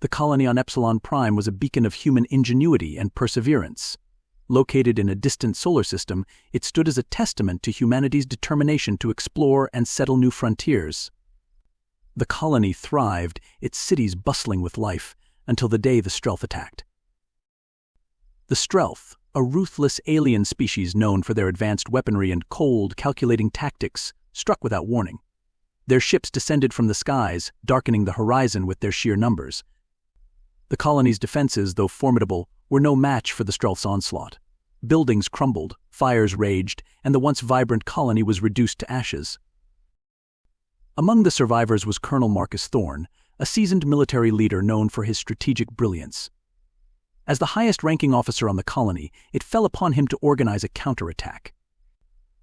The colony on Epsilon Prime was a beacon of human ingenuity and perseverance. Located in a distant solar system, it stood as a testament to humanity's determination to explore and settle new frontiers. The colony thrived, its cities bustling with life, until the day the Stralth attacked. The Stralth, a ruthless alien species known for their advanced weaponry and cold, calculating tactics, struck without warning. Their ships descended from the skies, darkening the horizon with their sheer numbers. The colony's defenses, though formidable, were no match for the Stralth's onslaught. Buildings crumbled, fires raged, and the once vibrant colony was reduced to ashes. Among the survivors was Colonel Marcus Thorne, a seasoned military leader known for his strategic brilliance. As the highest-ranking officer on the colony, it fell upon him to organize a counterattack.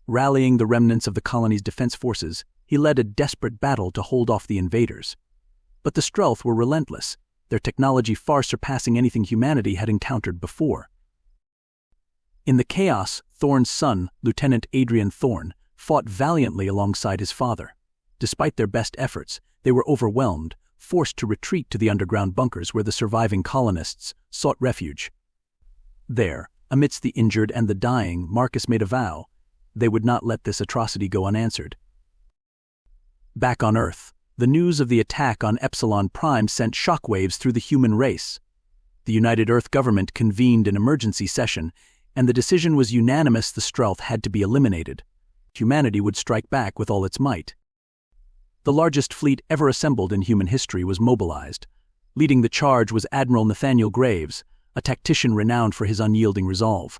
Rallying the remnants of the colony's defense forces, he led a desperate battle to hold off the invaders. But the Stralth were relentless, their technology far surpassing anything humanity had encountered before. In the chaos, Thorne's son, Lieutenant Admiral Thorne, fought valiantly alongside his father. Despite their best efforts, they were overwhelmed, forced to retreat to the underground bunkers where the surviving colonists sought refuge. There, amidst the injured and the dying, Marcus made a vow: they would not let this atrocity go unanswered. Back on Earth, the news of the attack on Epsilon Prime sent shockwaves through the human race. The United Earth government convened an emergency session, and the decision was unanimous: the Stralth had to be eliminated. Humanity would strike back with all its might. The largest fleet ever assembled in human history was mobilized. Leading the charge was Admiral Nathaniel Graves, a tactician renowned for his unyielding resolve.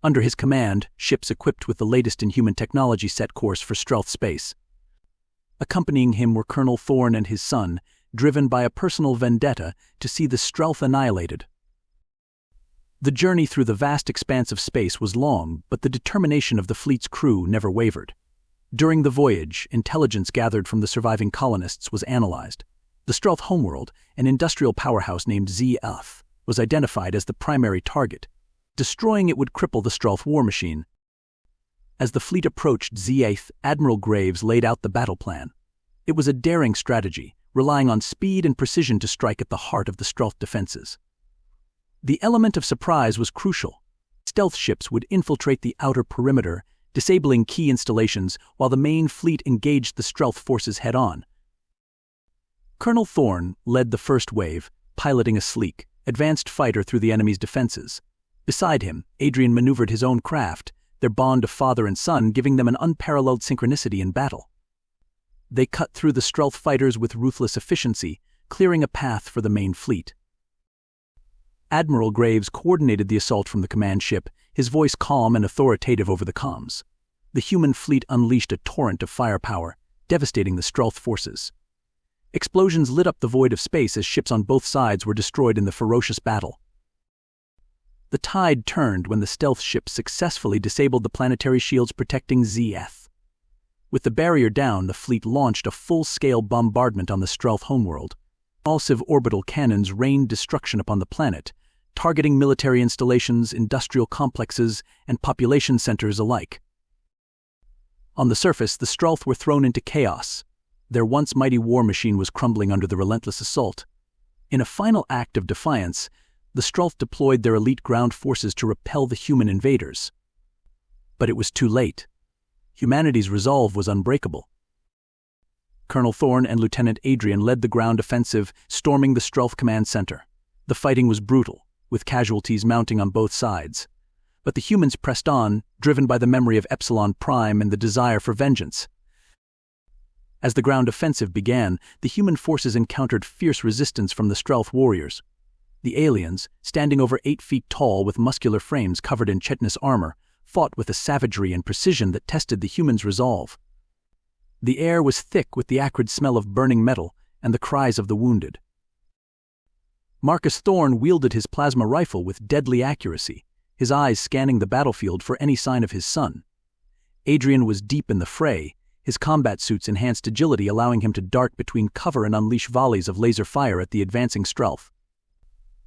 Under his command, ships equipped with the latest in human technology set course for Stralth space. Accompanying him were Colonel Thorne and his son, driven by a personal vendetta to see the Stralth annihilated. The journey through the vast expanse of space was long, but the determination of the fleet's crew never wavered. During the voyage, intelligence gathered from the surviving colonists was analyzed. The Stralth homeworld, an industrial powerhouse named ZF, was identified as the primary target. Destroying it would cripple the Stralth war machine. As the fleet approached ZF, Admiral Graves laid out the battle plan. It was a daring strategy, relying on speed and precision to strike at the heart of the Stralth defenses. The element of surprise was crucial. Stealth ships would infiltrate the outer perimeter, disabling key installations while the main fleet engaged the Stralth forces head-on. Colonel Thorne led the first wave, piloting a sleek, advanced fighter through the enemy's defenses. Beside him, Adrian maneuvered his own craft, their bond of father and son giving them an unparalleled synchronicity in battle. They cut through the Stralth fighters with ruthless efficiency, clearing a path for the main fleet. Admiral Graves coordinated the assault from the command ship, his voice calm and authoritative over the comms. The human fleet unleashed a torrent of firepower, devastating the Stralth forces. Explosions lit up the void of space as ships on both sides were destroyed in the ferocious battle. The tide turned when the stealth ship successfully disabled the planetary shields protecting ZF. With the barrier down, the fleet launched a full-scale bombardment on the Stralth homeworld. Impulsive orbital cannons rained destruction upon the planet, targeting military installations, industrial complexes, and population centers alike. On the surface, the Stralth were thrown into chaos. Their once mighty war machine was crumbling under the relentless assault. In a final act of defiance, the Stralth deployed their elite ground forces to repel the human invaders. But it was too late. Humanity's resolve was unbreakable. Colonel Thorne and Lieutenant Adrian led the ground offensive, storming the Stralth command center. The fighting was brutal, with casualties mounting on both sides. But the humans pressed on, driven by the memory of Epsilon Prime and the desire for vengeance. As the ground offensive began, the human forces encountered fierce resistance from the Stralth warriors. The aliens, standing over 8 feet tall with muscular frames covered in chitinous armor, fought with a savagery and precision that tested the humans' resolve. The air was thick with the acrid smell of burning metal and the cries of the wounded. Marcus Thorne wielded his plasma rifle with deadly accuracy, his eyes scanning the battlefield for any sign of his son. Adrian was deep in the fray, his combat suit's enhanced agility allowing him to dart between cover and unleash volleys of laser fire at the advancing Stralth.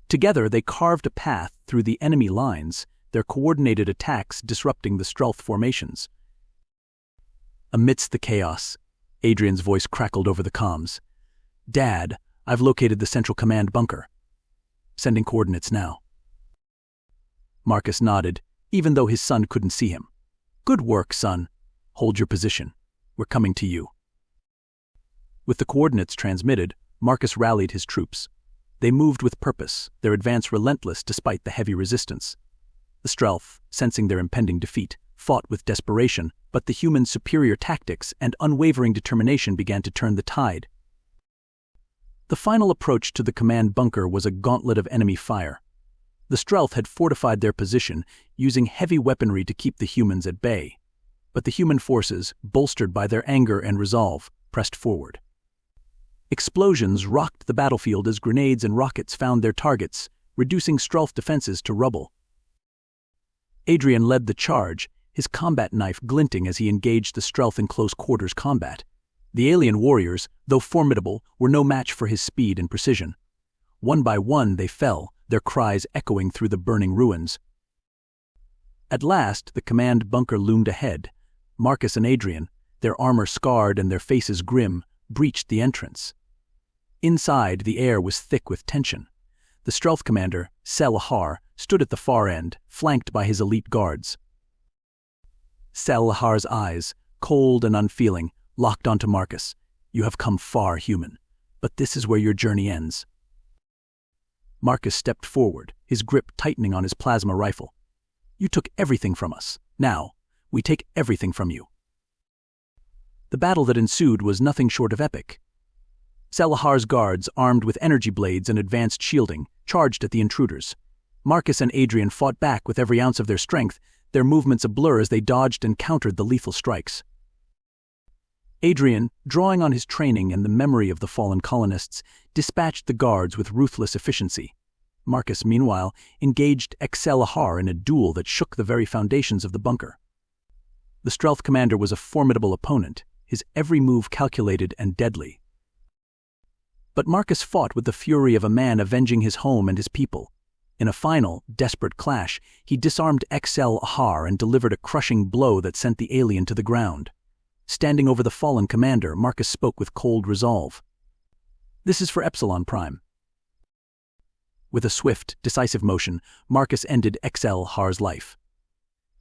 Together they carved a path through the enemy lines, their coordinated attacks disrupting the Stralth formations. Amidst the chaos, Adrian's voice crackled over the comms. "Dad, I've located the Central Command bunker. Sending coordinates now. Marcus nodded, even though his son couldn't see him. Good work, son. Hold your position. We're coming to you. With the coordinates transmitted, Marcus rallied his troops. They moved with purpose, their advance relentless despite the heavy resistance. The Stralth, sensing their impending defeat, fought with desperation, but the humans' superior tactics and unwavering determination began to turn the tide. The final approach to the command bunker was a gauntlet of enemy fire. The Stralth had fortified their position, using heavy weaponry to keep the humans at bay. But the human forces, bolstered by their anger and resolve, pressed forward. Explosions rocked the battlefield as grenades and rockets found their targets, reducing Stralth defenses to rubble. Adrian led the charge, his combat knife glinting as he engaged the Stralth in close-quarters combat. The alien warriors, though formidable, were no match for his speed and precision. One by one they fell, their cries echoing through the burning ruins. At last, the command bunker loomed ahead. Marcus and Adrian, their armor scarred and their faces grim, breached the entrance. Inside, the air was thick with tension. The Stralth commander, Salahar, stood at the far end, flanked by his elite guards. Salahar's eyes, cold and unfeeling, locked onto Marcus. You have come far, human, but this is where your journey ends. Marcus stepped forward, his grip tightening on his plasma rifle. You took everything from us. Now, we take everything from you. The battle that ensued was nothing short of epic. Salahar's guards, armed with energy blades and advanced shielding, charged at the intruders. Marcus and Adrian fought back with every ounce of their strength, their movements a blur as they dodged and countered the lethal strikes. Adrian, drawing on his training and the memory of the fallen colonists, dispatched the guards with ruthless efficiency. Marcus, meanwhile, engaged Salahar in a duel that shook the very foundations of the bunker. The Stralth commander was a formidable opponent, his every move calculated and deadly. But Marcus fought with the fury of a man avenging his home and his people. In a final, desperate clash, he disarmed Salahar and delivered a crushing blow that sent the alien to the ground. Standing over the fallen commander, Marcus spoke with cold resolve. This is for Epsilon Prime. With a swift, decisive motion, Marcus ended Salahar's life.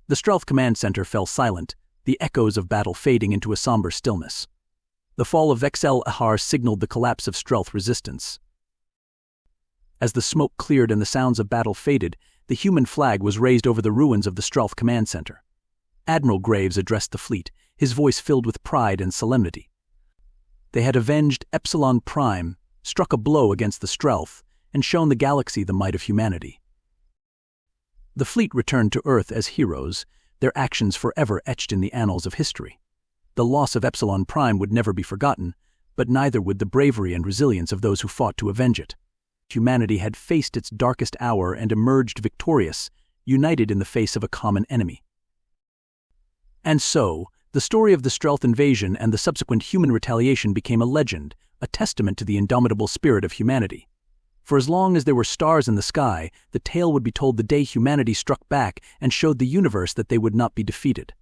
The Stralth command center fell silent, the echoes of battle fading into a somber stillness. The fall of Salahar signaled the collapse of Stralth resistance. As the smoke cleared and the sounds of battle faded, the human flag was raised over the ruins of the Stralth command center. Admiral Graves addressed the fleet, his voice filled with pride and solemnity. They had avenged Epsilon Prime, struck a blow against the Stralth, and shown the galaxy the might of humanity. The fleet returned to Earth as heroes, their actions forever etched in the annals of history. The loss of Epsilon Prime would never be forgotten, but neither would the bravery and resilience of those who fought to avenge it. Humanity had faced its darkest hour and emerged victorious, united in the face of a common enemy. And so, the story of the Stralth invasion and the subsequent human retaliation became a legend, a testament to the indomitable spirit of humanity. For as long as there were stars in the sky, the tale would be told the day humanity struck back and showed the universe that they would not be defeated.